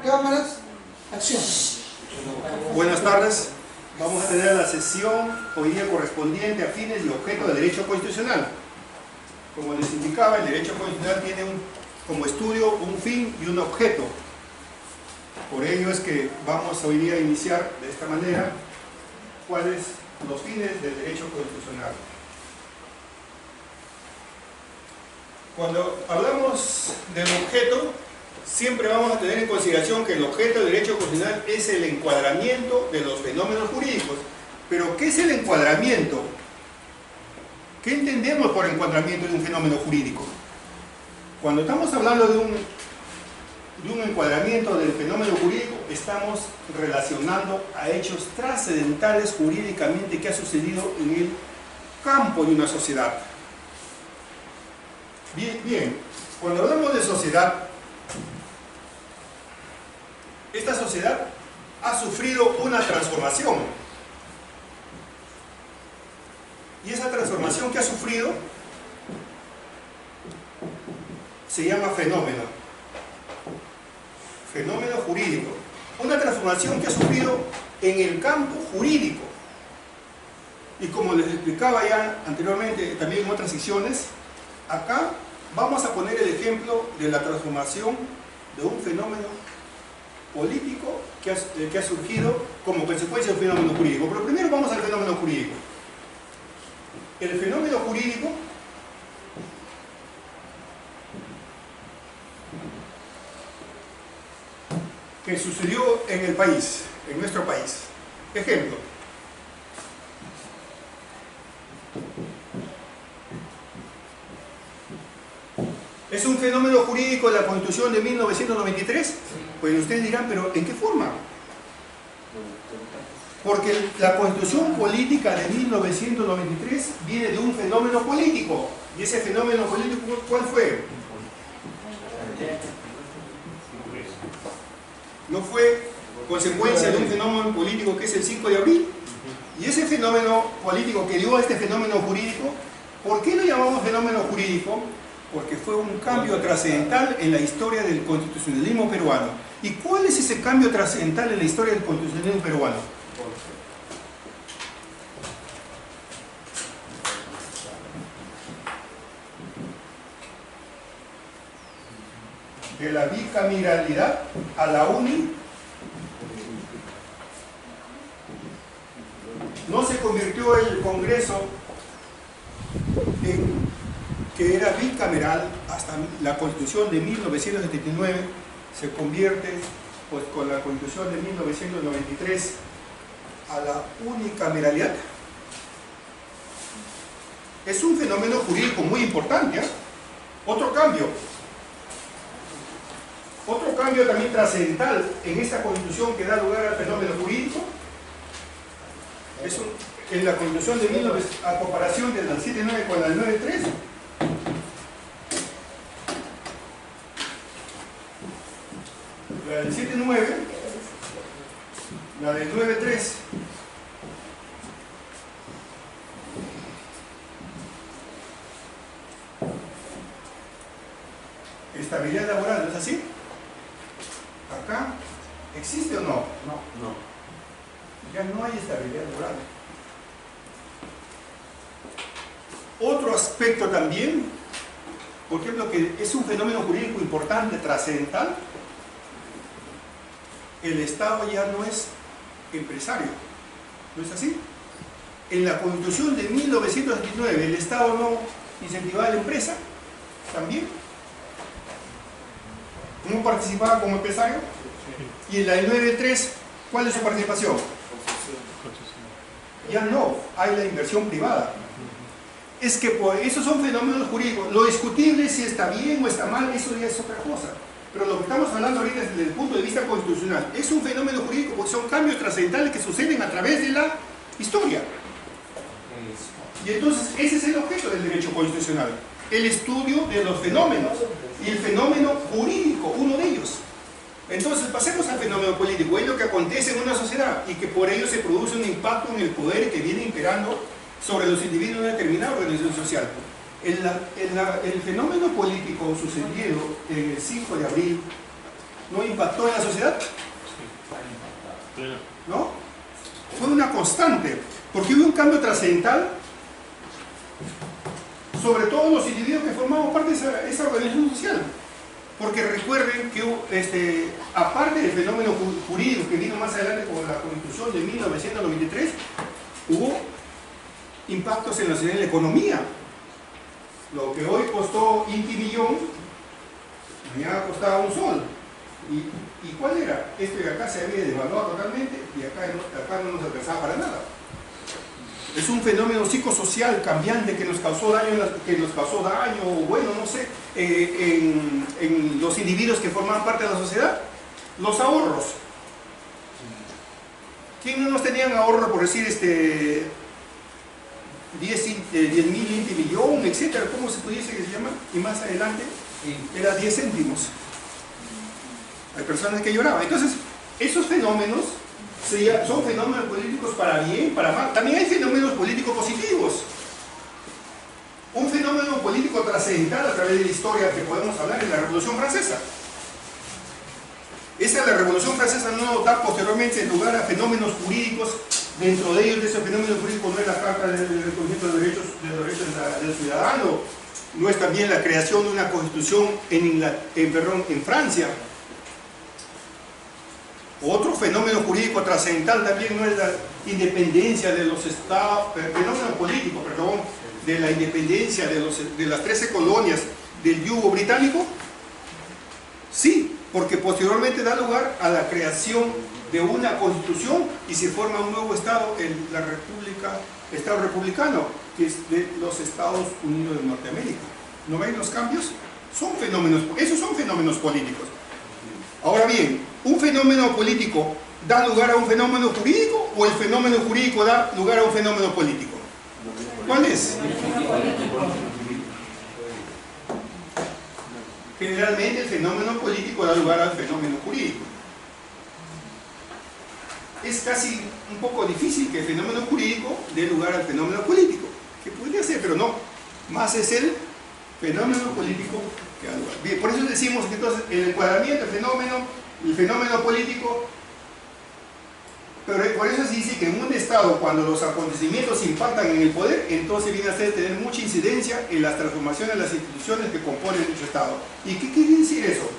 Cámaras, acción. Buenas tardes. Vamos a tener la sesión hoy día correspondiente a fines y objeto del derecho constitucional. Como les indicaba, el derecho constitucional tiene como estudio un fin y un objeto. Por ello es que vamos hoy día a iniciar de esta manera cuáles los fines del derecho constitucional. Cuando hablamos del objeto, siempre vamos a tener en consideración que el objeto del derecho constitucional es el encuadramiento de los fenómenos jurídicos. Pero, ¿qué es el encuadramiento? ¿Qué entendemos por encuadramiento de un fenómeno jurídico? Cuando estamos hablando de un encuadramiento del fenómeno jurídico, estamos relacionando a hechos trascendentales jurídicamente que ha sucedido en el campo de una sociedad. Bien, cuando hablamos de sociedad, esta sociedad ha sufrido una transformación. Y esa transformación que ha sufrido se llama fenómeno. Fenómeno jurídico. Una transformación que ha sufrido en el campo jurídico. Y como les explicaba ya anteriormente, también en otras secciones, acá vamos a poner el ejemplo de la transformación de un fenómeno político que ha surgido como consecuencia de un fenómeno jurídico. Pero primero vamos al fenómeno jurídico. El fenómeno jurídico que sucedió en el país, en nuestro país. Ejemplo. ¿Es un fenómeno jurídico de la Constitución de 1993? Pues ustedes dirán, ¿pero en qué forma? Porque la Constitución política de 1993 viene de un fenómeno político. ¿Y ese fenómeno político cuál fue? ¿No fue consecuencia de un fenómeno político que es el 5 de abril? Y ese fenómeno político que dio a este fenómeno jurídico, ¿por qué lo llamamos fenómeno jurídico? Porque fue un cambio trascendental en la historia del constitucionalismo peruano. ¿Y cuál es ese cambio trascendental en la historia del constitucionalismo peruano? De la bicameralidad a la no se convirtió el Congreso en que era bicameral hasta la Constitución de 1979, se convierte pues con la Constitución de 1993 a la unicameralidad. Es un fenómeno jurídico muy importante, ¿eh? Otro cambio también trascendental en esta Constitución que da lugar al fenómeno jurídico es en la Constitución de 19, a comparación de la 7.9 con la 9.3. La del 7.9, la del 9.3. Estabilidad laboral, ¿no es así? Acá, ¿existe o no? No. Ya no hay estabilidad laboral. Otro aspecto también, por ejemplo, que es un fenómeno jurídico importante, trascendental. El Estado ya no es empresario, ¿no es así? En la Constitución de 1979 el Estado no incentivaba a la empresa, también. ¿No participaba como empresario? Y en la del 9.3, ¿cuál es su participación? Ya no, hay la inversión privada. Es que esos son fenómenos jurídicos. Lo discutible si está bien o está mal, eso ya es otra cosa. Pero lo que estamos hablando ahorita desde el punto de vista constitucional es un fenómeno jurídico porque son cambios trascendentales que suceden a través de la historia. Y entonces ese es el objeto del derecho constitucional, el estudio de los fenómenos y el fenómeno jurídico, uno de ellos. Entonces pasemos al fenómeno político, es lo que acontece en una sociedad y que por ello se produce un impacto en el poder que viene imperando sobre los individuos de una determinada organización social. El fenómeno político sucedido en el 5 de abril ¿No impactó en la sociedad? ¿No? Fue una constante, porque hubo un cambio trascendental sobre todo los individuos que formamos parte de esa organización social. Porque recuerden que aparte del fenómeno jurídico que vino más adelante con la Constitución de 1993, hubo impactos en la economía. Lo que hoy costó Inti millón, mañana costaba un sol. ¿Y cuál era? Esto de acá se había devaluado totalmente y acá no nos alcanzaba para nada. Es un fenómeno psicosocial cambiante que nos causó daño, o bueno, no sé, en los individuos que formaban parte de la sociedad. Los ahorros. ¿Quién no nos tenían ahorro, por decir, 10.000 Inti millón, etcétera? ¿Cómo se pudiese que se llama? Y más adelante era 10 céntimos. Hay personas que lloraban. Entonces, esos fenómenos son fenómenos políticos para bien, para mal. También hay fenómenos políticos positivos. Un fenómeno político trascendental a través de la historia que podemos hablar es la Revolución Francesa. La Revolución Francesa no da posteriormente lugar a fenómenos jurídicos. Dentro de ellos, de ese fenómeno jurídico, no es la Carta del Reconocimiento de los Derechos del Ciudadano, no es también la creación de una constitución en Francia. Otro fenómeno jurídico trascendental también no es la independencia de los estados, fenómeno político, perdón, de la independencia de las 13 colonias del yugo británico. Sí, porque posteriormente da lugar a la creación de una constitución y se forma un nuevo estado, estado republicano, que es de los Estados Unidos de Norteamérica. ¿No ven los cambios? Esos son fenómenos políticos. Ahora bien, ¿un fenómeno político da lugar a un fenómeno jurídico o el fenómeno jurídico da lugar a un fenómeno político? ¿Cuál es? Generalmente el fenómeno político da lugar al fenómeno jurídico. Es casi un poco difícil que el fenómeno jurídico dé lugar al fenómeno político, que podría ser, pero no. Más es el fenómeno político que da lugar. Bien, por eso decimos que entonces el encuadramiento, el fenómeno político, pero por eso se dice que en un Estado, cuando los acontecimientos impactan en el poder, entonces viene a tener mucha incidencia en las transformaciones de las instituciones que componen dicho Estado. ¿Y qué quiere decir eso?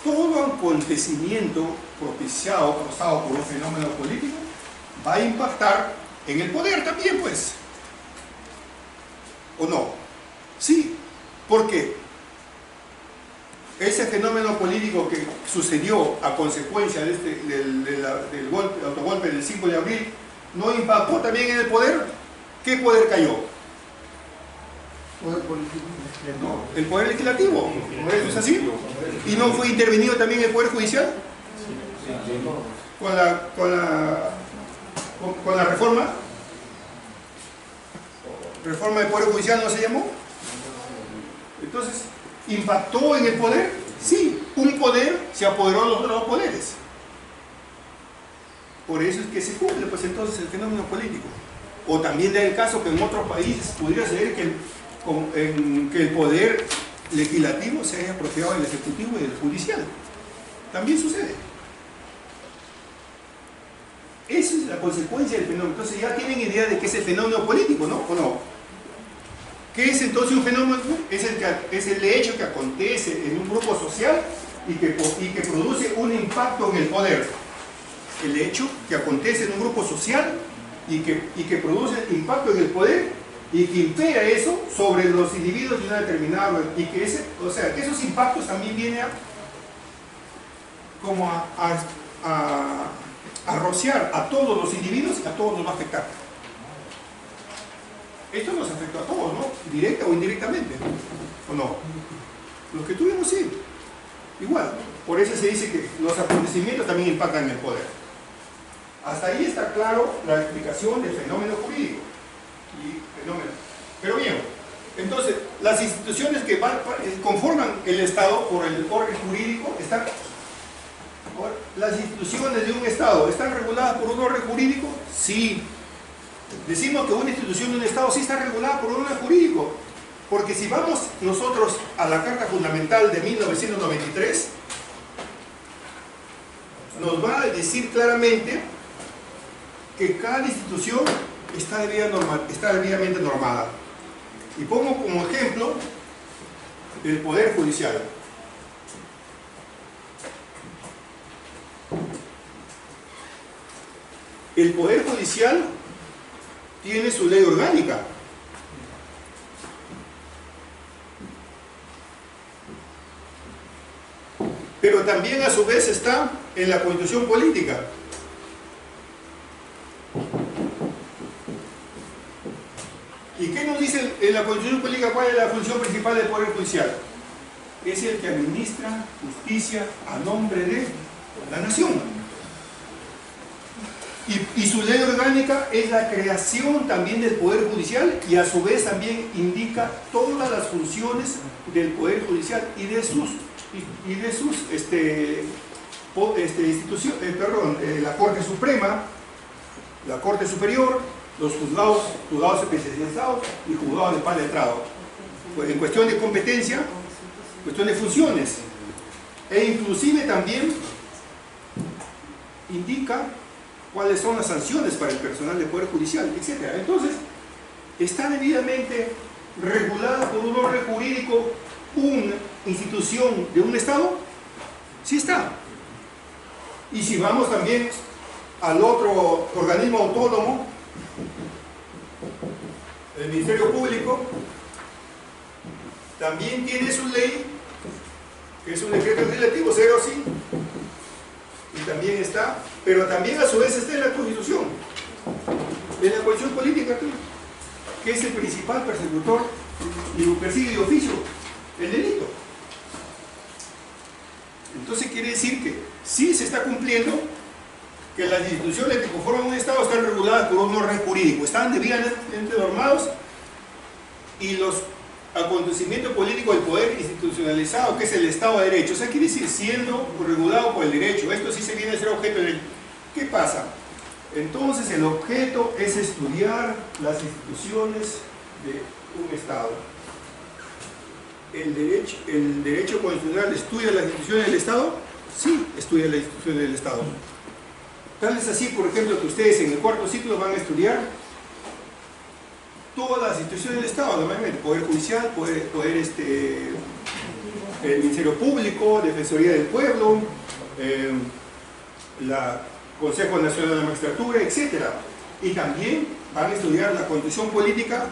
Todo acontecimiento causado por un fenómeno político va a impactar en el poder también, pues. ¿O no? Sí. ¿Por qué? Ese fenómeno político que sucedió a consecuencia del autogolpe del 5 de abril, ¿no impactó también en el poder? ¿Qué poder cayó? Poder político. No, el poder legislativo. ¿No es así? ¿Y no fue intervenido también el poder judicial? Con la reforma. ¿Reforma del poder judicial no se llamó? Entonces, ¿impactó en el poder? Sí, un poder se apoderó de los otros poderes. Por eso es que se cumple, pues entonces, el fenómeno político. O también da el caso que en otros países pudiera ser que el poder legislativo se haya apropiado del ejecutivo y del judicial. También sucede. Esa es la consecuencia del fenómeno. Entonces ya tienen idea de qué es el fenómeno político, ¿no? ¿O no? ¿Qué es entonces un fenómeno? Es el hecho que acontece en un grupo social y que produce un impacto en el poder. El hecho que acontece en un grupo social y que produce impacto en el poder y que impera eso sobre los individuos de una determinada, y que que esos impactos también vienen a rociar a todos los individuos y a todos nos va a afectar. Esto nos afectó a todos, ¿no? Directa o indirectamente, ¿o no? Los que tuvimos, sí, igual. Por eso se dice que los acontecimientos también impactan en el poder. Hasta ahí está claro la explicación del fenómeno jurídico. Pero bien, entonces, las instituciones que conforman el Estado por el orden jurídico están... ¿Las instituciones de un Estado están reguladas por un orden jurídico? Sí. Decimos que una institución de un Estado sí está regulada por un orden jurídico, porque si vamos nosotros a la Carta Fundamental de 1993, nos va a decir claramente que cada institución está debidamente normada. Y pongo como ejemplo el Poder Judicial. El Poder Judicial tiene su ley orgánica. Pero también a su vez está en la Constitución Política. ¿Y qué nos dice en la Constitución Política cuál es la función principal del Poder Judicial? Es el que administra justicia a nombre de la nación. Y su ley orgánica es la creación también del Poder Judicial y a su vez también indica todas las funciones del Poder Judicial y de sus instituciones, la Corte Suprema, la Corte Superior, los juzgados especializados y juzgados de paz letrado. Pues en cuestión de competencia, cuestión de funciones, e inclusive también indica cuáles son las sanciones para el personal del Poder Judicial, etc. Entonces, está debidamente regulada por un orden jurídico una institución de un Estado. Sí está. Y si vamos también al otro organismo autónomo, el Ministerio Público, también tiene su ley, que es un decreto legislativo 05, y también está, pero también a su vez está en la Constitución, en la Constitución Política, que es el principal persecutor y persigue de oficio el delito. Entonces quiere decir que sí se está cumpliendo que las instituciones que conforman un Estado están reguladas por un orden jurídico, están debidamente normados, y los acontecimientos políticos del poder institucionalizado, que es el Estado de Derecho, o sea, quiere decir siendo regulado por el derecho. Esto sí se viene a ser objeto de derecho. ¿Qué pasa? Entonces el objeto es estudiar las instituciones de un Estado. ¿El derecho constitucional estudia las instituciones del Estado? Sí, estudia las instituciones del Estado. Tal es así, por ejemplo, que ustedes en el cuarto ciclo van a estudiar todas las instituciones del Estado, normalmente, Poder Judicial, el Ministerio Público, Defensoría del Pueblo, la Consejo Nacional de la Magistratura, etc. Y también van a estudiar la Constitución Política,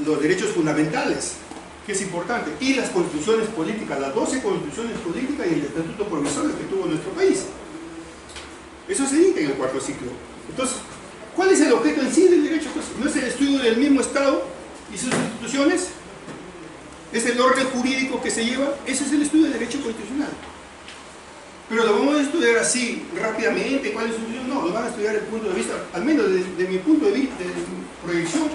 los derechos fundamentales, que es importante, y las constituciones políticas, las 12 constituciones políticas y el estatuto provisorio que tuvo nuestro país. Eso se indica en el cuarto ciclo. Entonces, ¿cuál es el objeto en sí del derecho? Pues, ¿no es el estudio del mismo Estado y sus instituciones? ¿Es el orden jurídico que se lleva? Ese es el estudio del derecho constitucional. Pero lo vamos a estudiar así, rápidamente. ¿Cuál es su función? No, lo van a estudiar desde el punto de vista, al menos de mi punto de vista, de mi proyección,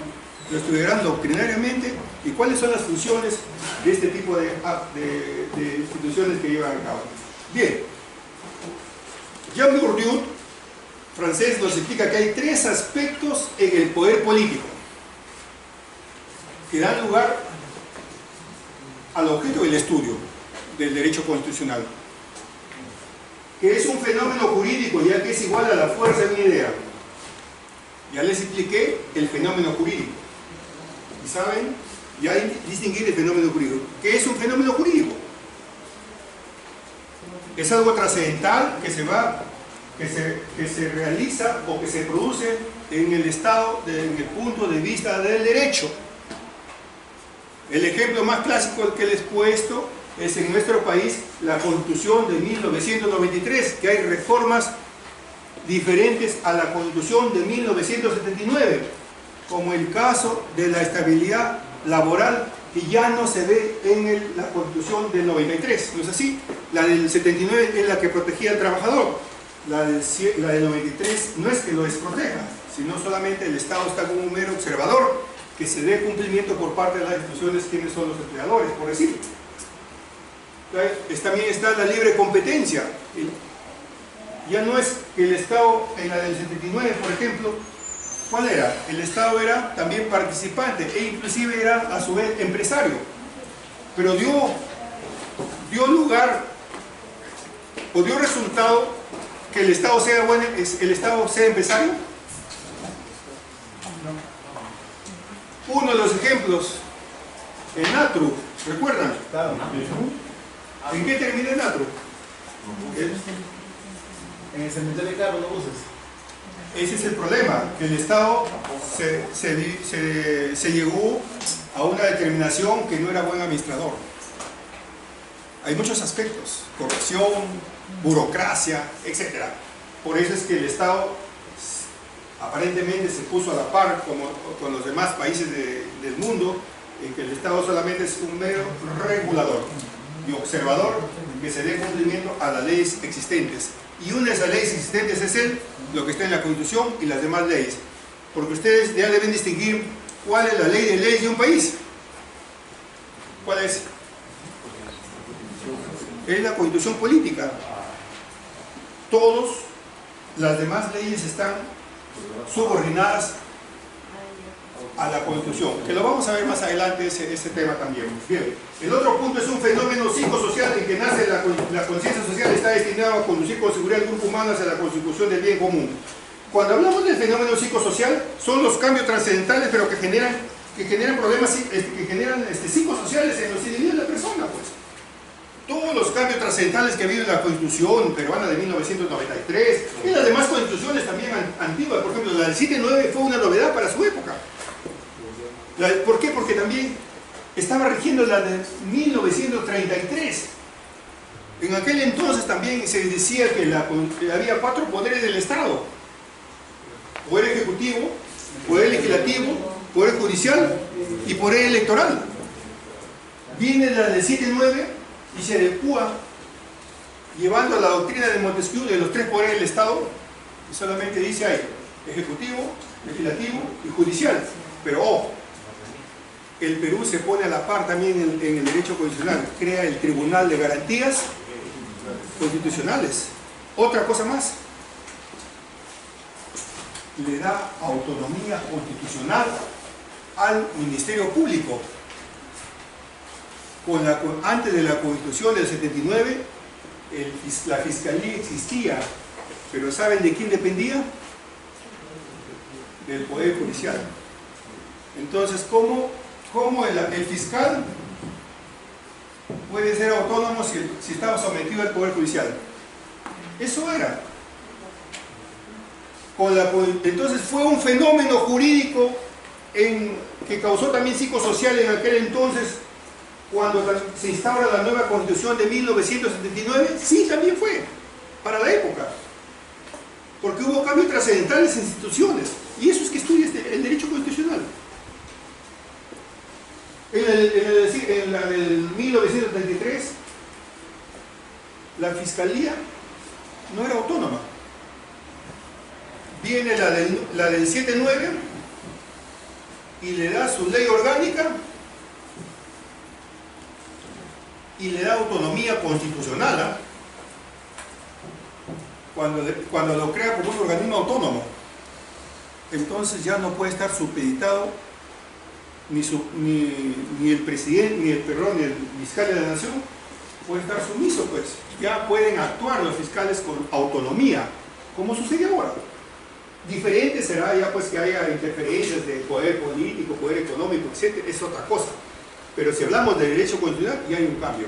lo estudiarán doctrinariamente y cuáles son las funciones de este tipo de instituciones que llevan a cabo. Bien. Jean Bourdieu, francés, nos explica que hay tres aspectos en el poder político que dan lugar al objeto del estudio del derecho constitucional, que es un fenómeno jurídico, ya que es igual a la fuerza de una idea. Ya les expliqué el fenómeno jurídico. Y saben, ya distinguir el fenómeno jurídico. ¿Qué es un fenómeno jurídico? Es algo trascendental que se realiza o que se produce en el Estado desde el punto de vista del derecho. El ejemplo más clásico que les he puesto es en nuestro país la Constitución de 1993, que hay reformas diferentes a la Constitución de 1979, como el caso de la estabilidad laboral, que ya no se ve en la Constitución del 93, ¿no es así? La del 79 es la que protegía al trabajador, la del 93 no es que lo desproteja, sino solamente el Estado está como un mero observador, que se dé cumplimiento por parte de las instituciones quienes son los empleadores, por decir. También está la libre competencia. Ya no es que el Estado, en la del 79, por ejemplo, ¿cuál era? El Estado era también participante e inclusive era a su vez empresario, pero dio lugar o dio resultado que el Estado sea bueno, el Estado sea empresario? Uno de los ejemplos, el Natru, ¿recuerdan? ¿En qué termina el Natru? En el cementerio de carros no buses. Ese es el problema, que el Estado se llegó a una determinación que no era buen administrador. Hay muchos aspectos, corrupción, burocracia, etc. Por eso es que el Estado aparentemente se puso a la par con los demás países del mundo, en que el Estado solamente es un mero regulador y observador que se dé cumplimiento a las leyes existentes. Y una de esas leyes existentes es lo que está en la Constitución y las demás leyes. Porque ustedes ya deben distinguir cuál es la ley de leyes de un país. ¿Cuál es? Es la Constitución política. Todas las demás leyes están subordinadas a la Constitución, que lo vamos a ver más adelante ese tema también. Bien, el otro punto es un fenómeno psicosocial en que nace la conciencia social, está destinado a conducir con seguridad al grupo humano hacia la consecución del bien común. Cuando hablamos del fenómeno psicosocial, son los cambios trascendentales, pero que generan problemas, que generan psicosociales en los individuos de la persona, pues. Todos los cambios trascendentales que ha habido en la Constitución peruana de 1993 y las demás constituciones también antiguas, por ejemplo, la del 7-9 fue una novedad para su época. ¿Por qué? Porque también estaba rigiendo la de 1933. En aquel entonces también se decía que había 4 poderes del Estado: poder ejecutivo, poder legislativo, poder judicial y poder electoral. Viene la del 7-9 y se adecua llevando a la doctrina de Montesquieu de los 3 poderes del Estado, y solamente dice ahí ejecutivo, legislativo y judicial. Pero ojo, el Perú se pone a la par también en el derecho constitucional, crea el Tribunal de Garantías Constitucionales. Otra cosa más, le da autonomía constitucional al Ministerio Público. Antes de la Constitución del 79, la Fiscalía existía, pero ¿saben de quién dependía? Del Poder Judicial. Entonces, ¿cómo el fiscal puede ser autónomo si estaba sometido al Poder Judicial? Eso era. Entonces fue un fenómeno jurídico que causó también psicosocial en aquel entonces, cuando se instaura la nueva Constitución de 1979. Sí, también fue, para la época. Porque hubo cambios trascendentales en instituciones. Y eso es que estudia el derecho constitucional. En la del 1933, la Fiscalía no era autónoma. Viene la del 7-9 y le da su ley orgánica y le da autonomía constitucional, ¿eh? Cuando lo crea como un organismo autónomo. Entonces ya no puede estar supeditado ni el presidente, ni el fiscal de la nación puede estar sumiso, pues. Ya pueden actuar los fiscales con autonomía, como sucede ahora. Diferente será ya pues que haya interferencias de poder político, poder económico, etc. Es otra cosa. Pero si hablamos de derecho constitucional, ya hay un cambio.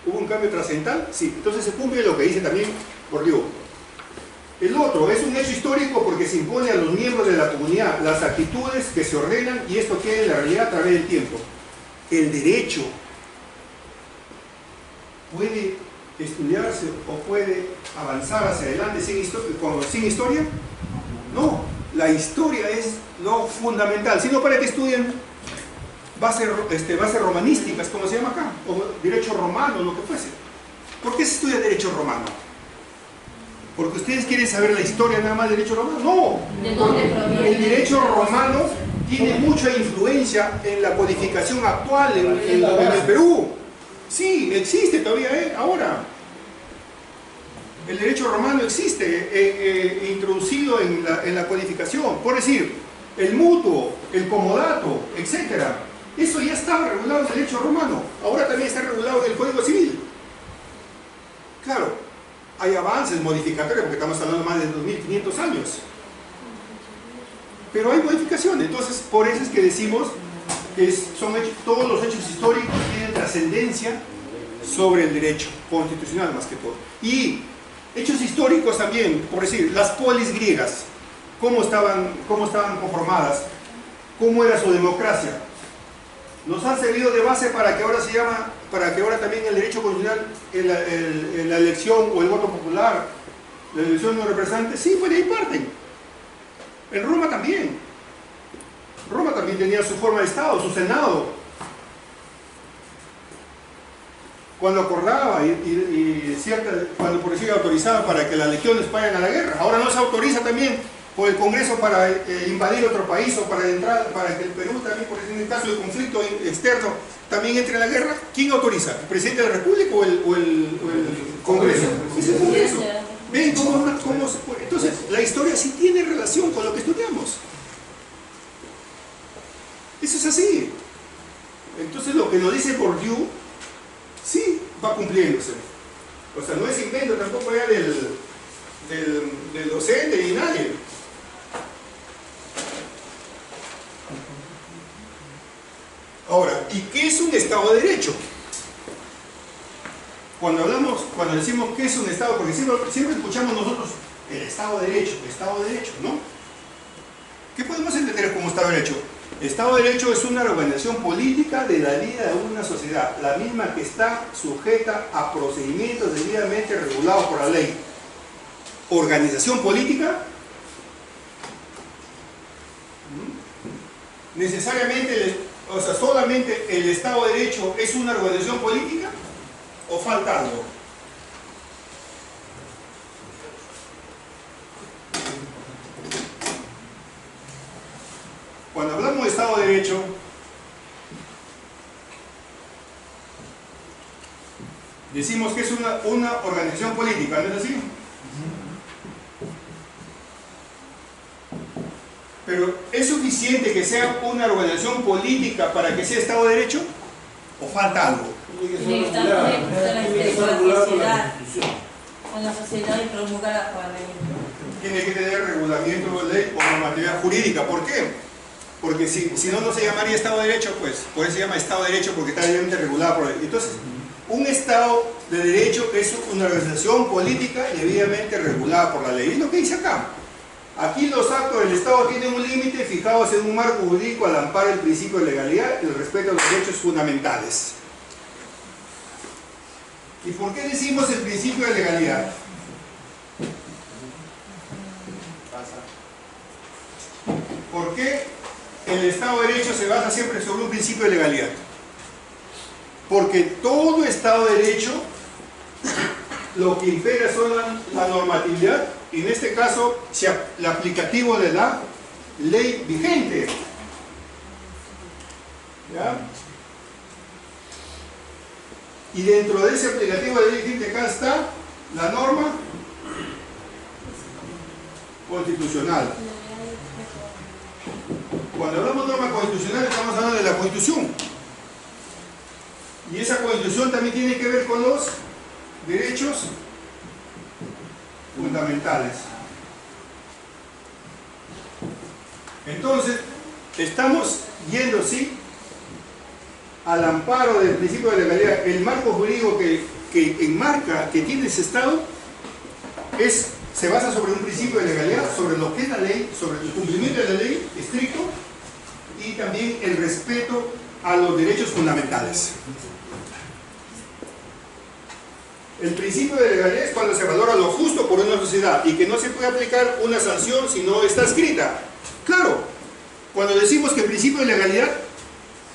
¿Hubo un cambio trascendental? Sí. Entonces se cumple lo que dice también Bourdieu. El otro es un hecho histórico porque se impone a los miembros de la comunidad las actitudes que se ordenan, y esto queda en la realidad a través del tiempo. El derecho puede estudiarse o puede avanzar hacia adelante sin historia. No, la historia es lo fundamental. Si no, para que estudien bases romanísticas, como se llama acá, o derecho romano, lo que fuese. ¿Por qué se estudia derecho romano? ¿Porque ustedes quieren saber la historia nada más del derecho romano? No, el derecho romano tiene mucha influencia en la codificación actual en el Perú. Sí, existe todavía ahora. El derecho romano existe, introducido en la codificación. Por decir, el mutuo, el comodato, etc. Eso ya estaba regulado en el derecho romano. Ahora también está regulado en el Código Civil. Claro. hay avances modificatorios, porque estamos hablando más de 2500 años. Pero hay modificaciones, entonces por eso es que decimos que son hechos, todos los hechos históricos tienen trascendencia sobre el derecho constitucional más que todo. Y hechos históricos también, por decir, las polis griegas, cómo estaban conformadas, cómo era su democracia, nos han servido de base para que ahora también el derecho constitucional, la elección o el voto popular, la elección de los representantes, sí, pues de ahí parten. En Roma también. Roma también tenía su forma de Estado, su Senado. Cuando acordaba cuando por decir autorizaba para que las legiones vayan a la guerra. Ahora no se autoriza también por el Congreso para invadir otro país o para entrar, para que el Perú también, por decir, en el caso de conflicto externo, también entre en la guerra. ¿Quién autoriza? ¿El presidente de la República o el Congreso? Es el Congreso. ¿Ven cómo se puede? Entonces, la historia sí tiene relación con lo que estudiamos. Eso es así. Entonces, lo que nos dice Bourdieu, sí va cumpliéndose. O sea, no es invento tampoco ya del docente ni nadie. Ahora, ¿y qué es un Estado de Derecho? Cuando decimos qué es un Estado, porque siempre escuchamos nosotros el Estado de Derecho, ¿no? ¿Qué podemos entender como Estado de Derecho? Estado de Derecho es una organización política de la vida de una sociedad, la misma que está sujeta a procedimientos debidamente regulados por la ley. Organización política, necesariamente, o sea, solamente el Estado de Derecho es una organización política, ¿o falta algo? Cuando hablamos de Estado de Derecho, decimos que es una organización política, ¿no es así? Pero ¿es suficiente que sea una organización política para que sea Estado de Derecho? ¿O falta algo? Tiene que estar regulado con la sociedad y promulgada por la ley. Tiene que tener regulamiento de ley o normatividad jurídica. ¿Por qué? Porque si no, no se llamaría Estado de Derecho, pues por eso se llama Estado de Derecho, porque está debidamente regulado por la ley. Entonces, un Estado de Derecho es una organización política debidamente regulada por la ley. Es lo que dice acá. Aquí los actos del Estado tienen un límite fijados en un marco jurídico al amparo del principio de legalidad y el respeto a los derechos fundamentales. ¿Y por qué decimos el principio de legalidad? ¿Por qué el Estado de Derecho se basa siempre sobre un principio de legalidad? Porque todo Estado de Derecho lo que impera son la normatividad, y en este caso el aplicativo de la ley vigente. ¿Ya? Y dentro de ese aplicativo de la ley vigente acá está la norma constitucional. Cuando hablamos de norma constitucional estamos hablando de la Constitución. Y esa Constitución también tiene que ver con los derechos fundamentales. Entonces, estamos yendo, sí, al amparo del principio de legalidad. El marco jurídico que enmarca, que tiene ese Estado, se basa sobre un principio de legalidad, sobre lo que es la ley, sobre el cumplimiento de la ley estricto y también el respeto a los derechos fundamentales. El principio de legalidad es cuando se valora lo justo por una sociedad y que no se puede aplicar una sanción si no está escrita. Claro, cuando decimos que el principio de legalidad,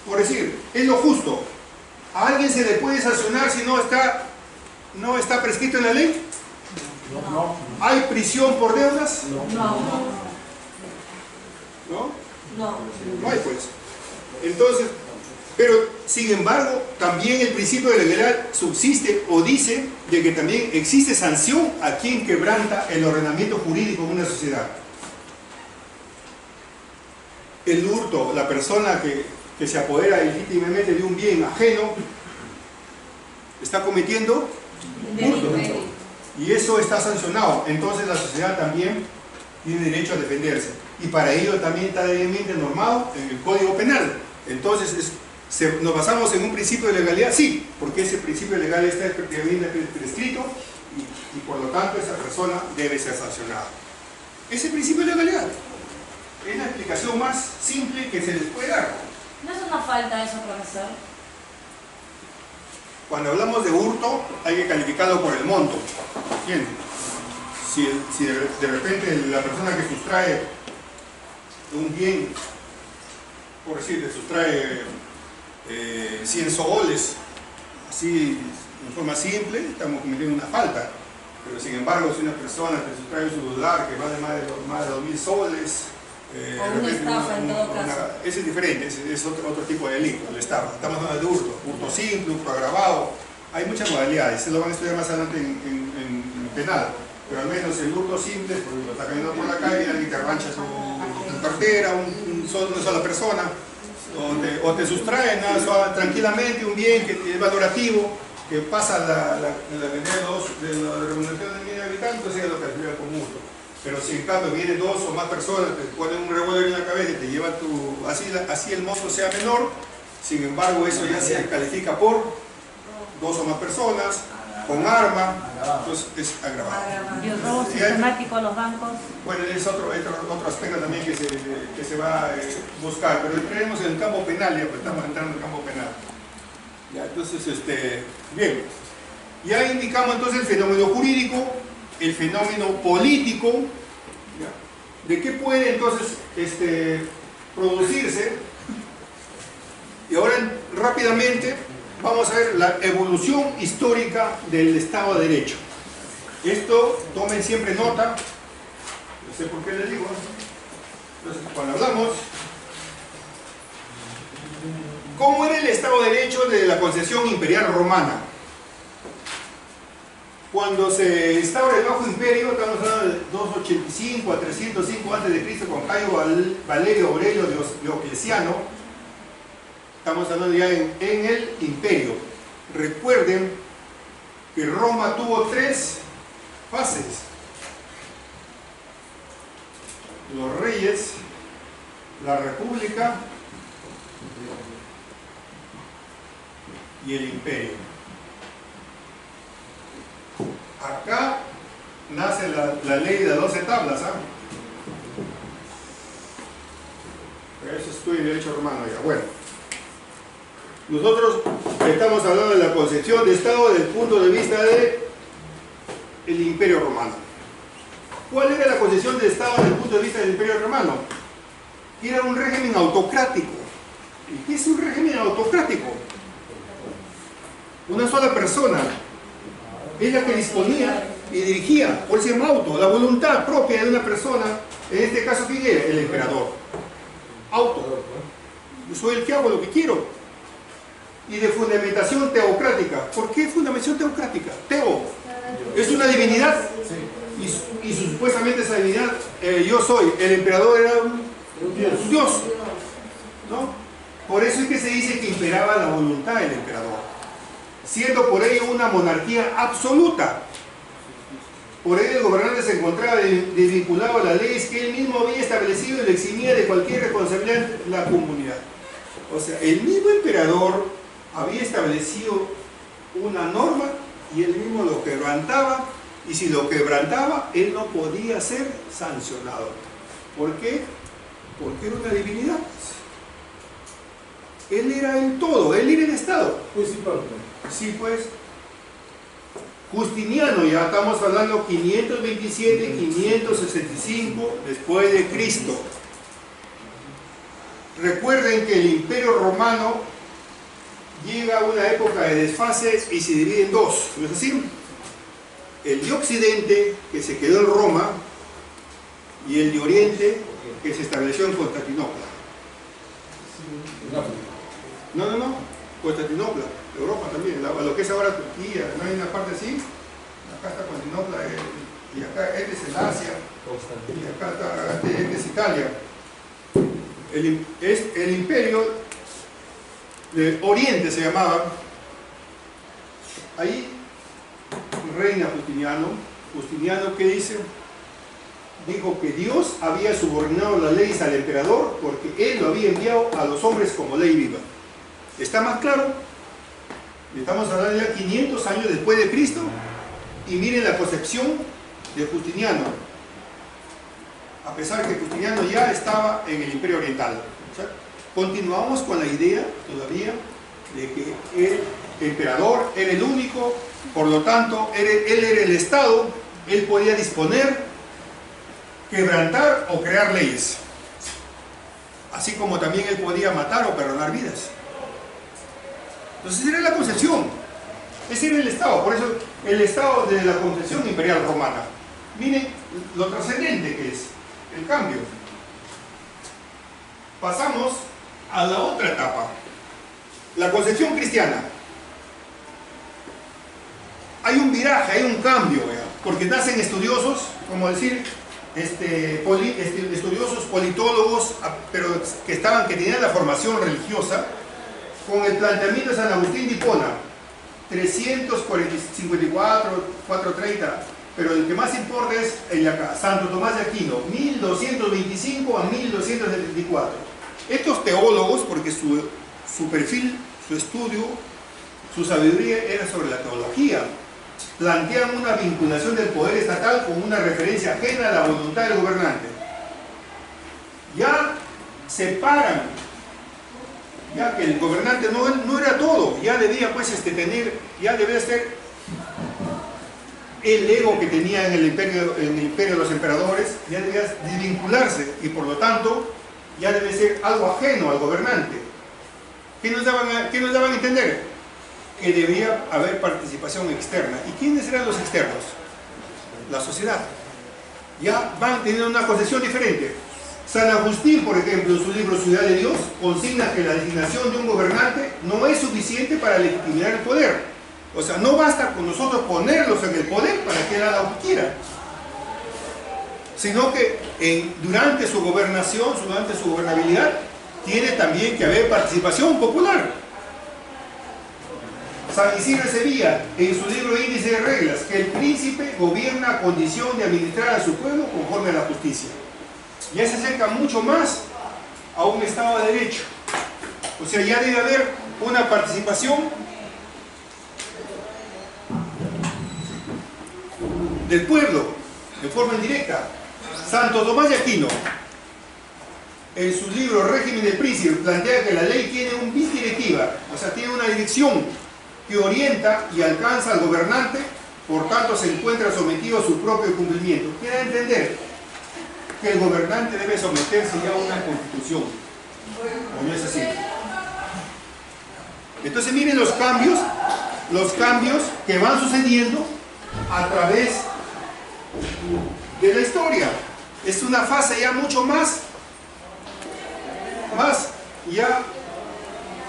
por decir, es lo justo, ¿a alguien se le puede sancionar si no está prescrito en la ley? No. ¿Hay prisión por deudas? No. No hay, pues. Entonces, pero sin embargo, también el principio de legalidad subsiste o dice de que también existe sanción a quien quebranta el ordenamiento jurídico de una sociedad. El hurto, la persona que se apodera legítimamente de un bien ajeno, está cometiendo hurto. Y eso está sancionado. Entonces la sociedad también tiene derecho a defenderse. Y para ello también está debidamente normado en el Código Penal. Entonces, ¿nos basamos en un principio de legalidad? Sí, porque ese principio legal está debidamente prescrito y por lo tanto esa persona debe ser sancionada. Ese principio de legalidad es la explicación más simple que se les puede dar. ¿No es una falta eso, profesor? Cuando hablamos de hurto, hay que calificarlo por el monto. ¿Entiendes? Si de repente la persona que sustrae un bien, por decir, sustrae 100 soles, así en forma simple, estamos cometiendo una falta. Pero sin embargo, si una persona te sustrae su celular que vale más de 2.000 soles, o una estafa en todo caso. Ese es diferente, es otro tipo de delito, el estafa. Estamos hablando de hurto simple, hurto agravado. Hay muchas modalidades, se lo van a estudiar más adelante en penal. Pero al menos el hurto simple, porque está caminando por la calle, alguien te arrancha tu cartera, una sola persona, o te sustraen tranquilamente un bien que es valorativo, que pasa la medida de la remuneración del bien habitante, entonces es lo que califica como hurto. Pero si en cambio vienen dos o más personas, te ponen un revólver en la cabeza y te llevan así el monto sea menor, sin embargo eso ya se califica por dos o más personas, con arma, entonces es agravado. ¿Y el robo sistemático a los bancos? Bueno, es otro aspecto también que se va a buscar, pero entremos en el campo penal, ya pues estamos entrando en el campo penal. Ya, entonces, bien, ya indicamos entonces el fenómeno jurídico, el fenómeno político, ¿ya? ¿De qué puede entonces producirse? Y ahora rápidamente vamos a ver la evolución histórica del Estado de Derecho. Esto, tomen siempre nota, no sé por qué les digo. Entonces, cuando hablamos, ¿cómo era el Estado de Derecho de la concesión imperial romana? Cuando se instaura el Bajo Imperio, estamos hablando de 285 a 305 a.C. con Cayo Valerio Aurelio Diocleciano, estamos hablando ya en el Imperio. Recuerden que Roma tuvo 3 fases: los reyes, la república y el imperio. Acá nace la ley de 12 tablas, ¿ah? Eso estudia en derecho romano ya. Bueno, nosotros estamos hablando de la concepción de Estado desde el punto de vista del Imperio Romano. ¿Cuál era la concepción de Estado desde el punto de vista del Imperio Romano? Era un régimen autocrático. ¿Y qué es un régimen autocrático? Una sola persona es la que disponía y dirigía, por eso se llama auto, la voluntad propia de una persona, en este caso, ¿quién era? El emperador. Auto. Yo soy el que hago lo que quiero. Y de fundamentación teocrática. ¿Por qué fundamentación teocrática? Teo. Es una divinidad. Y supuestamente esa divinidad, yo soy. El emperador era un Dios. ¿No? Por eso es que se dice que imperaba la voluntad del emperador, siendo por ello una monarquía absoluta. Por ello el gobernante se encontraba desvinculado a las leyes que él mismo había establecido y le eximía de cualquier responsabilidad en la comunidad. O sea, el mismo emperador había establecido una norma y él mismo lo quebrantaba, y si lo quebrantaba, él no podía ser sancionado. ¿Por qué? Porque era una divinidad. Él era el todo, él era el Estado. Sí, pues. Justiniano, ya estamos hablando 527, 565 después de Cristo. Recuerden que el Imperio Romano llega a una época de desfase y se divide en dos, ¿no es así? El de Occidente, que se quedó en Roma, y el de Oriente, que se estableció en Constantinopla. No, Constantinopla, Europa también, lo que es ahora Turquía, no hay una parte así. Acá está Constantinopla, y acá este es el Asia, y acá está, este es Italia. El imperio de Oriente se llamaba. Ahí reina Justiniano. Justiniano, ¿qué dice? Dijo que Dios había subordinado las leyes al emperador porque él lo había enviado a los hombres como ley viva. ¿Está más claro? Estamos hablando ya 500 años después de Cristo y miren la concepción de Justiniano. A pesar que Justiniano ya estaba en el Imperio Oriental. O sea, continuamos con la idea todavía de que el emperador era el único, por lo tanto, él era el Estado, él podía disponer, quebrantar o crear leyes. Así como también él podía matar o perdonar vidas. Entonces, esa era la concepción. Ese era el Estado. Por eso, el Estado de la concepción imperial romana. Miren lo trascendente que es el cambio. Pasamos a la otra etapa. La concepción cristiana. Hay un viraje, hay un cambio, porque nacen estudiosos, como decir, estudiosos, politólogos, pero que tenían la formación religiosa, con el planteamiento de San Agustín de Hipona, 354, 430, pero el que más importa es el de acá, Santo Tomás de Aquino, 1225 a 1274. Estos teólogos, porque su perfil, su estudio, su sabiduría era sobre la teología, plantean una vinculación del poder estatal con una referencia ajena a la voluntad del gobernante. Ya separan, ya que el gobernante no era todo, ya debía pues ya debía ser el ego que tenía en el imperio de los emperadores, ya debía desvincularse y por lo tanto ya debe ser algo ajeno al gobernante. ¿Qué nos daban a entender? Que debía haber participación externa. ¿Y quiénes eran los externos? La sociedad. Ya van teniendo una concepción diferente. San Agustín, por ejemplo, en su libro Ciudad de Dios, consigna que la designación de un gobernante no es suficiente para legitimar el poder. O sea, no basta con nosotros ponerlos en el poder para que haga lo que quiera, sino que durante su gobernación, durante su gobernabilidad, tiene también que haber participación popular. San Isidro de Sevilla, en su libro Índice de Reglas, que el príncipe gobierna a condición de administrar a su pueblo conforme a la justicia. Ya se acerca mucho más a un Estado de Derecho. O sea, ya debe haber una participación del pueblo, de forma indirecta. Santo Tomás de Aquino, en su libro Régimen del Príncipe, plantea que la ley tiene un vis directiva, o sea, tiene una dirección que orienta y alcanza al gobernante, por tanto se encuentra sometido a su propio cumplimiento. Quiere entender que el gobernante debe someterse ya a una constitución, ¿o no es así? Entonces miren los cambios que van sucediendo a través de la historia. Es una fase ya mucho más ya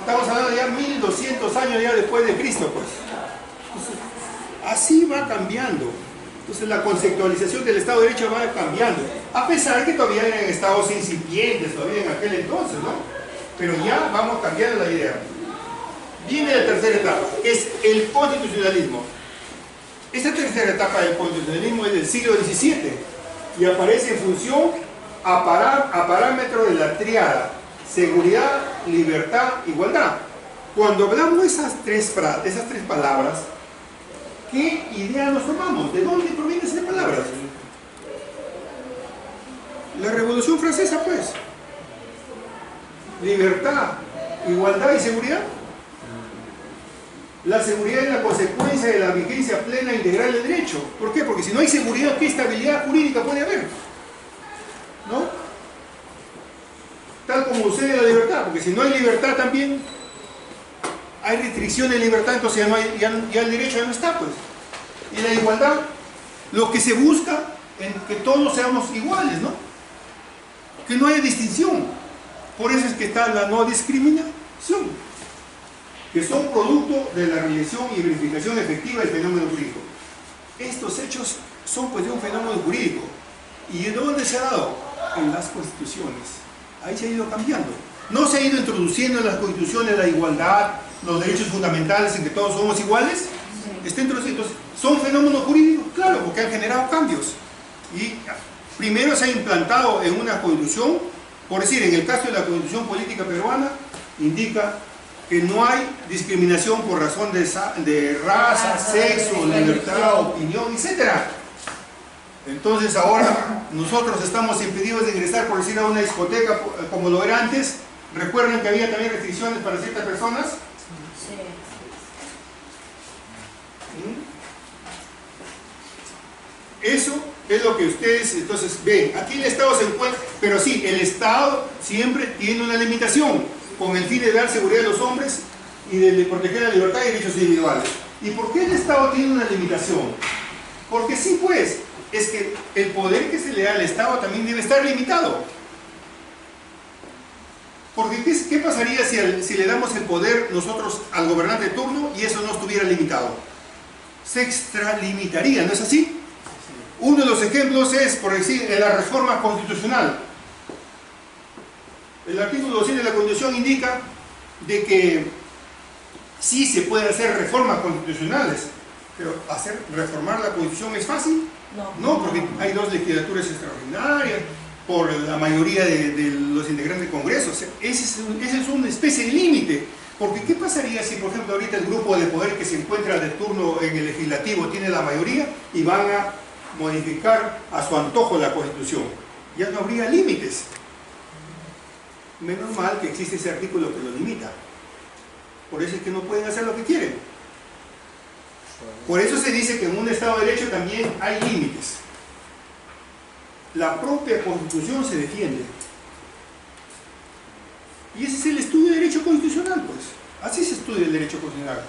estamos hablando ya 1200 años ya después de Cristo, pues. Entonces, así va cambiando. Entonces la conceptualización del Estado de Derecho va cambiando, a pesar que todavía eran estados incipientes todavía en aquel entonces, ¿no? Pero ya vamos cambiando la idea. Viene la tercera etapa, que es el constitucionalismo. Esta tercera etapa del constitucionalismo es del siglo XVII y aparece en función a parámetro de la triada: seguridad, libertad, igualdad. Cuando hablamos de esas tres palabras, ¿qué idea nos tomamos? ¿De dónde provienen esas palabras? La Revolución Francesa, pues. Libertad, igualdad y seguridad. La seguridad es la consecuencia de la vigencia plena e integral del derecho. ¿Por qué? Porque si no hay seguridad, ¿qué estabilidad jurídica puede haber? ¿No? Tal como sucede la libertad, porque si no hay libertad también hay restricción de libertad, entonces ya el derecho ya no está, pues. Y la igualdad, lo que se busca en que todos seamos iguales, ¿no? Que no haya distinción. Por eso es que está la no discriminación, que son producto de la realización y verificación efectiva del fenómeno jurídico. Estos hechos son pues de un fenómeno jurídico. ¿Y en dónde se ha dado? En las constituciones. Ahí se ha ido cambiando. No se ha ido introduciendo en las constituciones la igualdad, los derechos fundamentales en que todos somos iguales. Está introduciendo. ¿Son fenómenos jurídicos? Claro, porque han generado cambios. Y primero se ha implantado en una constitución, por decir, en el caso de la constitución política peruana, indica que no hay discriminación por razón de raza, sexo, libertad, opinión, etc. Entonces ahora nosotros estamos impedidos de ingresar, por decir, a una discoteca como lo era antes. ¿Recuerdan que había también restricciones para ciertas personas? Sí. Eso es lo que ustedes entonces ven. Aquí el Estado se encuentra, pero sí, el Estado siempre tiene una limitación con el fin de dar seguridad a los hombres y de proteger la libertad y derechos individuales. ¿Y por qué el Estado tiene una limitación? Porque sí, pues, es que el poder que se le da al Estado también debe estar limitado. Porque ¿qué pasaría si le damos el poder nosotros al gobernante de turno y eso no estuviera limitado? Se extralimitaría, ¿no es así? Uno de los ejemplos es, por decir, en la reforma constitucional. El artículo 200 de la Constitución indica de que sí se puede hacer reformas constitucionales, pero reformar la Constitución es fácil. No, porque hay dos legislaturas extraordinarias, por la mayoría de los integrantes del Congreso. O sea, ese es una especie de límite. Porque ¿qué pasaría si, por ejemplo, ahorita el grupo de poder que se encuentra de turno en el legislativo tiene la mayoría y van a modificar a su antojo la Constitución? Ya no habría límites. Menos mal que existe ese artículo que lo limita. Por eso es que no pueden hacer lo que quieren. Por eso se dice que en un Estado de Derecho también hay límites. La propia Constitución se defiende. Y ese es el estudio de Derecho Constitucional, pues. Así se estudia el Derecho Constitucional.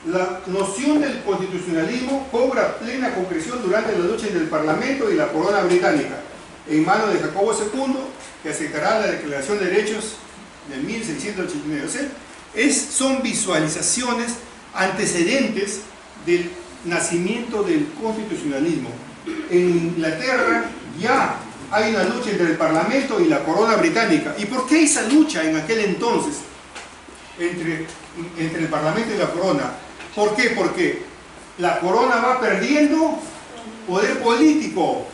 La noción del constitucionalismo cobra plena concreción durante la lucha entre el Parlamento y la Corona Británica, en manos de Jacobo II, que aceptará la Declaración de Derechos de 1689. O sea, son visualizaciones antecedentes del nacimiento del constitucionalismo. En Inglaterra ya hay una lucha entre el Parlamento y la Corona Británica. ¿Y por qué esa lucha en aquel entonces entre el Parlamento y la Corona? ¿Por qué? Porque la Corona va perdiendo poder político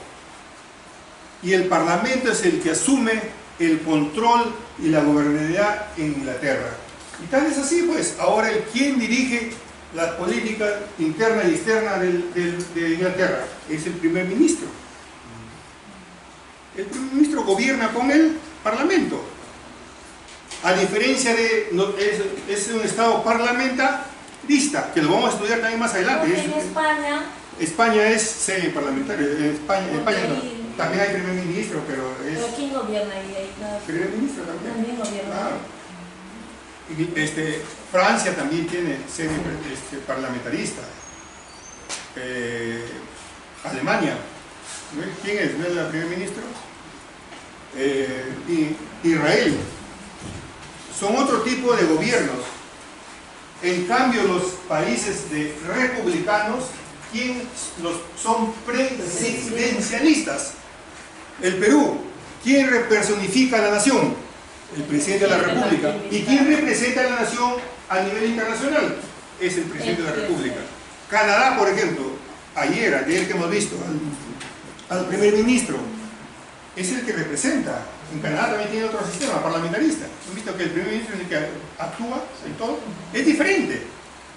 y el Parlamento es el que asume el control y la gobernabilidad en Inglaterra. Y tal es así, pues, ahora ¿quién dirige las políticas internas y externas de Inglaterra? Es el primer ministro. El primer ministro gobierna con el Parlamento. A diferencia es un Estado parlamentarista, que lo vamos a estudiar también más adelante. En España. España es semi-parlamentaria. En España no. También hay primer ministro, pero es... ¿Pero quién gobierna ahí? Primer ministro también. También gobierna. Ah. Francia también tiene semi-parlamentarista. Alemania. ¿Quién es? ¿No es el primer ministro? Israel. Son otro tipo de gobiernos. En cambio, los países republicanos son presidencialistas. El Perú, ¿quién personifica a la nación? El presidente de la República. ¿Y quién representa a la nación a nivel internacional? Es el presidente de la República. Canadá, por ejemplo, ayer que hemos visto al primer ministro, es el que representa. En Canadá también tiene otro sistema parlamentarista. Han visto que el primer ministro es el que actúa en todo. Es diferente.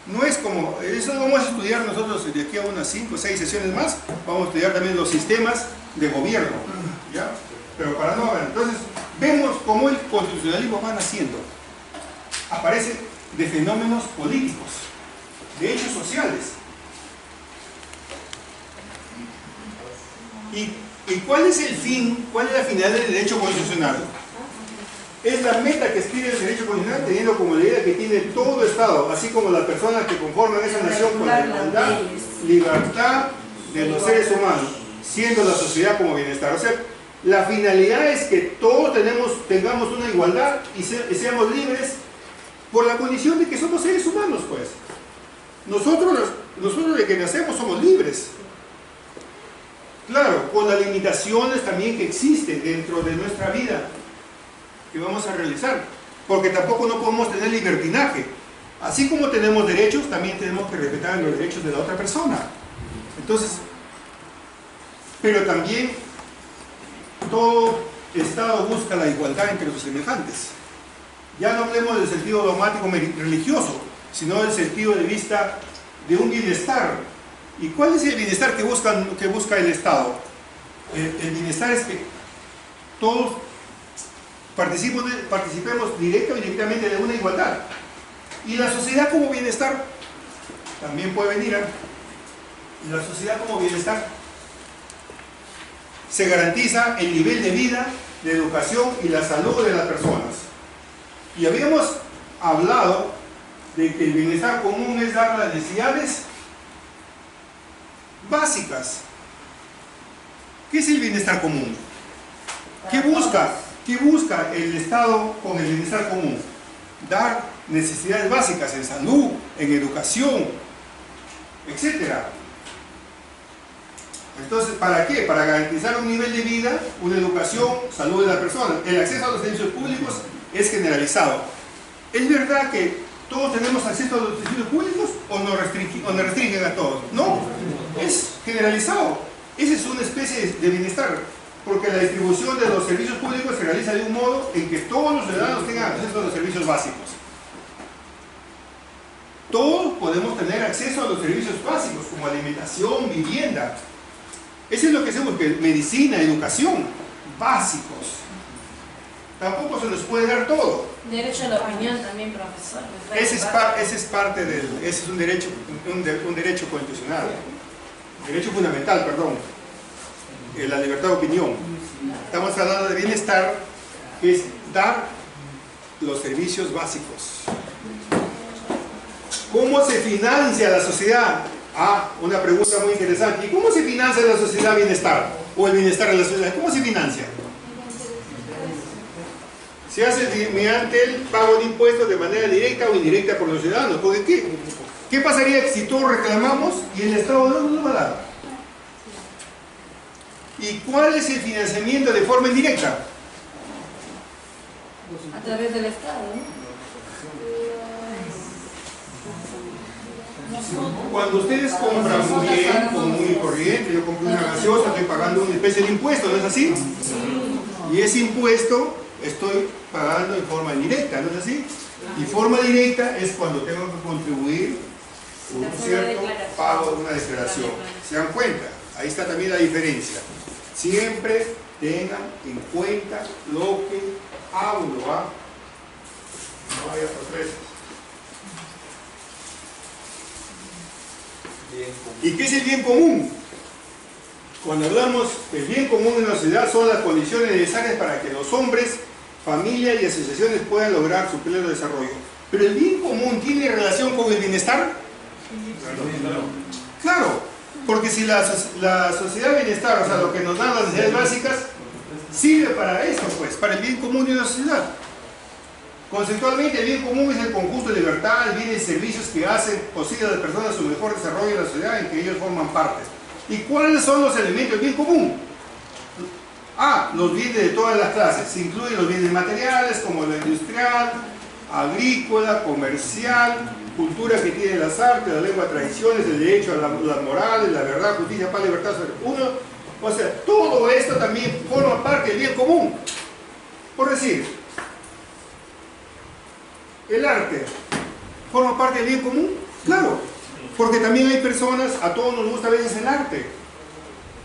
No es como, eso lo vamos a estudiar nosotros de aquí a unas 5 o 6 sesiones más. Vamos a estudiar también los sistemas de gobierno, ¿ya? Pero para no ver, entonces vemos cómo el constitucionalismo va naciendo. Aparece de fenómenos políticos, de hechos sociales. ¿Y cuál es el fin, cuál es la finalidad del derecho constitucional? Es la meta que aspira el derecho constitucional, teniendo como la idea que tiene todo Estado, así como las personas que conforman esa nación con la igualdad, libertad de los seres humanos, siendo la sociedad como bienestar. O sea, la finalidad es que todos tengamos una igualdad y seamos libres por la condición de que somos seres humanos, pues. Nosotros de que nacemos somos libres. Claro, con las limitaciones también que existen dentro de nuestra vida que vamos a realizar, porque tampoco no podemos tener libertinaje. Así como tenemos derechos, también tenemos que respetar los derechos de la otra persona. Entonces, pero también todo Estado busca la igualdad entre sus semejantes. Ya no hablemos del sentido dogmático religioso, sino del sentido de vista de un bienestar. ¿Y cuál es el bienestar que busca el Estado? El bienestar es que todos participemos directa o indirectamente de una igualdad. Y la sociedad como bienestar también puede venir. La sociedad como bienestar se garantiza el nivel de vida, de educación y la salud de las personas. Y habíamos hablado de que el bienestar común es dar las necesidades básicas. ¿Qué es el bienestar común? ¿Qué busca el Estado con el bienestar común? Dar necesidades básicas en salud, en educación, etc. Entonces, ¿para qué? Para garantizar un nivel de vida, una educación, salud de la persona. El acceso a los servicios públicos es generalizado. ¿Es verdad que todos tenemos acceso a los servicios públicos o nos restringen a todos? No, es generalizado. Esa es una especie de bienestar, porque la distribución de los servicios públicos se realiza de un modo en que todos los ciudadanos tengan acceso a los servicios básicos. Todos podemos tener acceso a los servicios básicos, como alimentación, vivienda. Eso es lo que se busca, medicina, educación, básicos. Tampoco se nos puede dar todo. Derecho a la opinión también, profesor. Ese es parte del, ese es un derecho constitucional, derecho fundamental, perdón, la libertad de opinión. Estamos hablando de bienestar, que es dar los servicios básicos. ¿Cómo se financia la sociedad? Ah, una pregunta muy interesante. ¿Y cómo se financia la sociedad bienestar? O el bienestar de la sociedad, ¿cómo se financia? Se hace mediante el pago de impuestos de manera directa o indirecta por los ciudadanos. Porque ¿qué pasaría si todos reclamamos y el Estado no nos va a dar? ¿Y cuál es el financiamiento de forma indirecta? A través del Estado, ¿no? Cuando ustedes compran muy bien, común y corriente, yo compro una gaseosa, estoy pagando una especie de impuesto, ¿no es así? Y ese impuesto estoy pagando en forma indirecta, ¿no es así? Y forma directa es cuando tengo que contribuir un cierto pago de una declaración. ¿Se dan cuenta? Ahí está también la diferencia. Siempre tengan en cuenta lo que hablo, ¿ah? No haya sorpresas. ¿Y qué es el bien común? Cuando hablamos del bien común en la sociedad, son las condiciones necesarias para que los hombres, familias y asociaciones puedan lograr su pleno desarrollo. ¿Pero el bien común tiene relación con el bienestar? Claro, porque si la sociedad bienestar, o sea, lo que nos dan las necesidades básicas, sirve para eso, pues, para el bien común de una sociedad. Conceptualmente, el bien común es el conjunto de libertad, bienes y servicios que hacen posible a las personas su mejor desarrollo en la sociedad en que ellos forman parte. ¿Y cuáles son los elementos del bien común? Ah, los bienes de todas las clases. Se incluyen los bienes materiales como la industrial, agrícola, comercial, cultura que tiene las artes, la lengua, tradiciones, el derecho a las morales, la verdad, justicia, paz, libertad, uno. O sea, todo esto también forma parte del bien común. Por decir, el arte forma parte del bien común, claro, porque también hay personas, a todos nos gusta a veces el arte,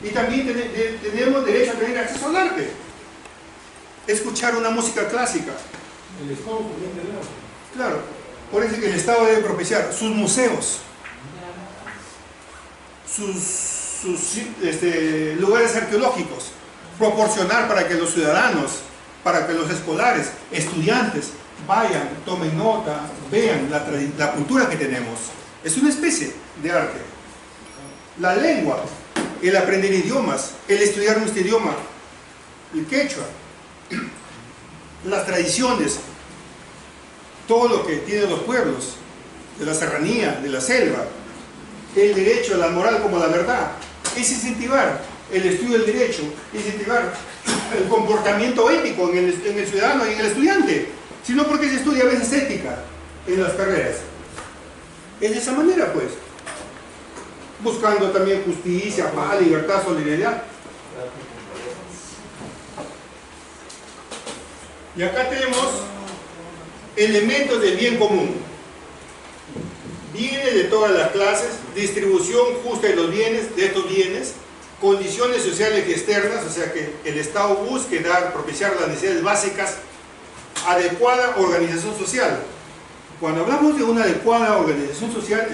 y también tenemos derecho a tener acceso al arte. Escuchar una música clásica. El Estado también tenemos. Claro, por eso que el Estado debe propiciar sus museos, sus lugares arqueológicos, proporcionar para que los ciudadanos, para que los escolares, estudiantes, vayan, tomen nota, vean la cultura que tenemos. Es una especie de arte. La lengua, el aprender idiomas, el estudiar nuestro idioma, el quechua, las tradiciones, todo lo que tienen los pueblos, de la serranía, de la selva, el derecho, la moral como la verdad, es incentivar el estudio del derecho, incentivar el comportamiento ético en el ciudadano y en el estudiante, sino porque se estudia a veces ética en las carreras. Es de esa manera, pues. Buscando también justicia, paz, libertad, solidaridad. Y acá tenemos elementos del bien común. Bienes de todas las clases, distribución justa de los bienes, de estos bienes, condiciones sociales y externas, o sea que el Estado busque propiciar las necesidades básicas, adecuada organización social. Cuando hablamos de una adecuada organización social,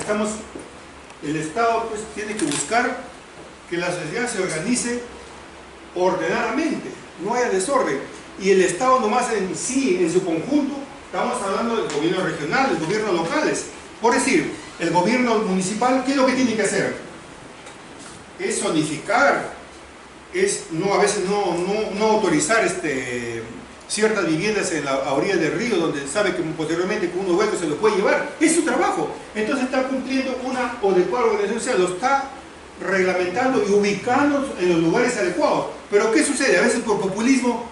el Estado pues tiene que buscar que la sociedad se organice ordenadamente, no haya desorden. Y el Estado nomás en sí, en su conjunto, estamos hablando del gobierno regional, del gobierno locales. Por decir, el gobierno municipal, ¿qué es lo que tiene que hacer? Es zonificar, a veces no autorizar ciertas viviendas a orillas del río, donde sabe que posteriormente con unos huecos se lo puede llevar. Es su trabajo. Entonces está cumpliendo una adecuada organización social, lo está reglamentando y ubicando en los lugares adecuados. Pero ¿qué sucede? A veces por populismo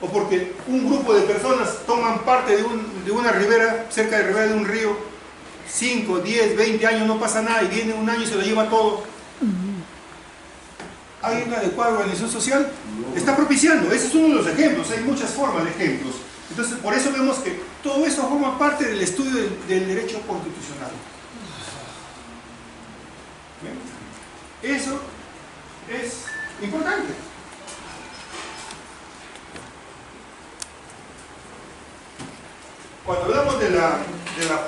o porque un grupo de personas toman parte de una ribera, cerca de la ribera de un río, 5, 10, 20 años no pasa nada y viene un año y se lo lleva todo. ¿Hay una adecuada organización social? Está propiciando. Ese es uno de los ejemplos. Hay muchas formas de ejemplos. Entonces, por eso vemos que todo eso forma parte del estudio del derecho constitucional. ¿Bien? Eso es importante. Cuando hablamos de la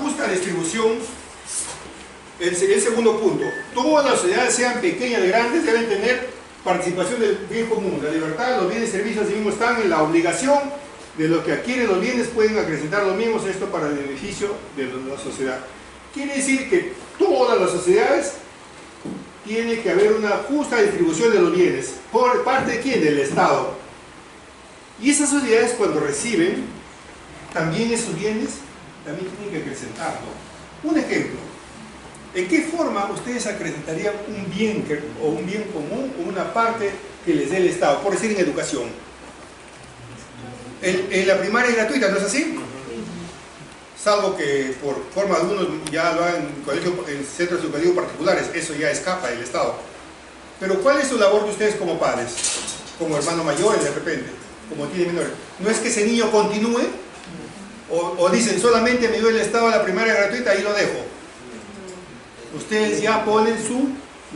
justa distribución, el segundo punto, todas las sociedades, sean pequeñas o grandes, deben tener participación del bien común. La libertad, los bienes y servicios así mismo están en la obligación de los que adquieren los bienes, pueden acrecentar los mismos, esto para el beneficio de la sociedad. Quiere decir que todas las sociedades tiene que haber una justa distribución de los bienes. ¿Por parte de quién? Del Estado. Y esas sociedades, cuando reciben también esos bienes, también tienen que acrecentarlo. Un ejemplo, ¿en qué forma ustedes acrecentarían un bien o un bien común o una parte que les dé el Estado? Por decir, en educación. En la primaria es gratuita, ¿no es así? Salvo que por forma de algunos ya lo hagan en centros educativos particulares, eso ya escapa del Estado. Pero ¿cuál es su labor de ustedes como padres? Como hermanos mayores de repente, como tienen menores. ¿No es que ese niño continúe? O dicen, solamente me dio el Estado a la primaria gratuita, ahí lo dejo. Ustedes ya ponen su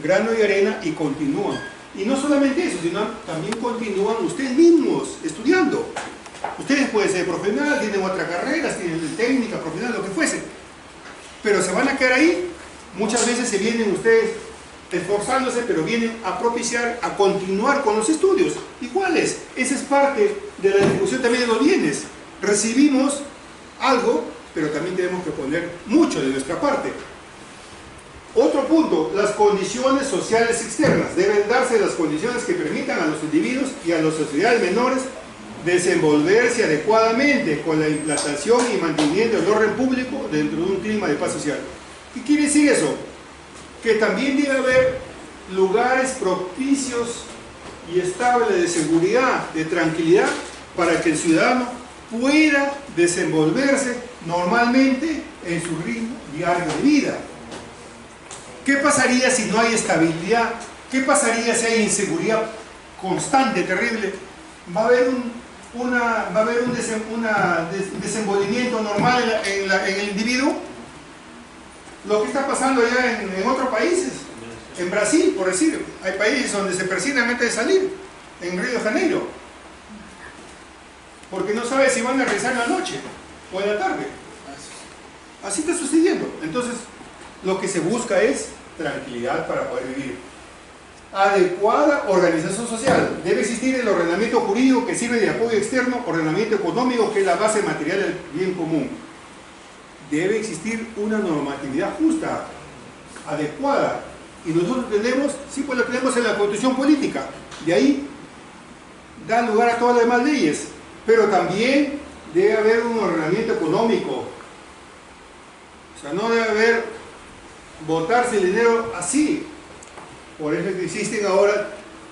grano de arena y continúan. Y no solamente eso, sino también continúan ustedes mismos estudiando. Ustedes pueden ser profesionales, tienen otra carrera, tienen técnica, profesional, lo que fuese. Pero se van a quedar ahí. Muchas veces se vienen ustedes esforzándose, pero vienen a propiciar, a continuar con los estudios. Iguales. Esa es parte de la distribución también de los bienes. Recibimos algo, pero también tenemos que poner mucho de nuestra parte. Otro punto, las condiciones sociales externas. Deben darse las condiciones que permitan a los individuos y a las sociedades menores desenvolverse adecuadamente con la implantación y mantenimiento del orden público dentro de un clima de paz social. ¿Qué quiere decir eso? Que también debe haber lugares propicios y estables de seguridad, de tranquilidad, para que el ciudadano pueda desenvolverse normalmente en su ritmo diario de vida. ¿Qué pasaría si no hay estabilidad? ¿Qué pasaría si hay inseguridad constante, terrible? Va a haber un desenvolvimiento normal en el individuo. Lo que está pasando allá en otros países, en Brasil, por decir, hay países donde se persiguen antes de salir, en Río de Janeiro, porque no sabe si van a regresar en la noche o en la tarde. Así está sucediendo. Entonces, lo que se busca es tranquilidad para poder vivir. Adecuada organización social. Debe existir el ordenamiento jurídico que sirve de apoyo externo, ordenamiento económico que es la base material del bien común. Debe existir una normatividad justa, adecuada. Y nosotros tenemos, sí, pues lo tenemos en la Constitución Política. De ahí da lugar a todas las demás leyes. Pero también debe haber un ordenamiento económico. O sea, no debe haber botarse el dinero así. Por eso existen ahora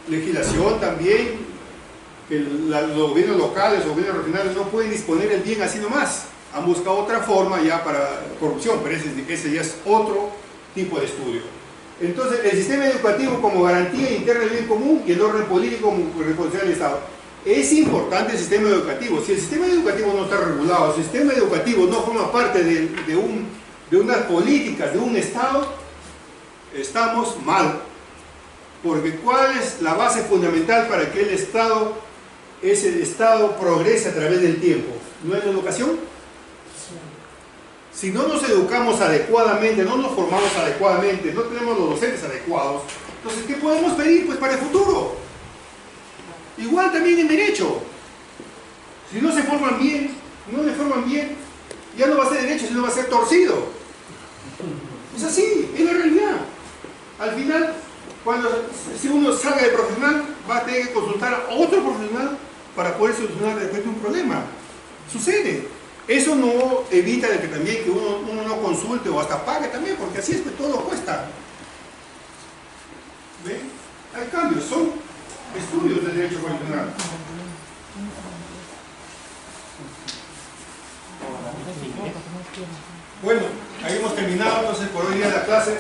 legislación también, que los gobiernos locales, los gobiernos regionales no pueden disponer el bien así nomás. Han buscado otra forma ya para corrupción, pero ese ya es otro tipo de estudio. Entonces, el sistema educativo como garantía interna del bien común y el orden político como responsabilidad del Estado. Es importante el sistema educativo. Si el sistema educativo no está regulado, si el sistema educativo no forma parte de unas políticas, de un Estado, estamos mal. Porque ¿cuál es la base fundamental para que ese Estado progrese a través del tiempo? ¿No es la educación? Si no nos educamos adecuadamente, no nos formamos adecuadamente, no tenemos los docentes adecuados, entonces ¿qué podemos pedir? Pues para el futuro. Igual también en derecho. Si no se forman bien, no le forman bien, ya no va a ser derecho, sino va a ser torcido. Es así, es la realidad. Al final, si uno salga de profesional, va a tener que consultar a otro profesional para poder solucionar de repente un problema. Sucede. Eso no evita de que también que uno no consulte o hasta pague también, porque así es que todo cuesta. ¿Ven? Hay cambios, son estudios de derecho constitucional. Bueno, ahí hemos terminado entonces por hoy día la clase.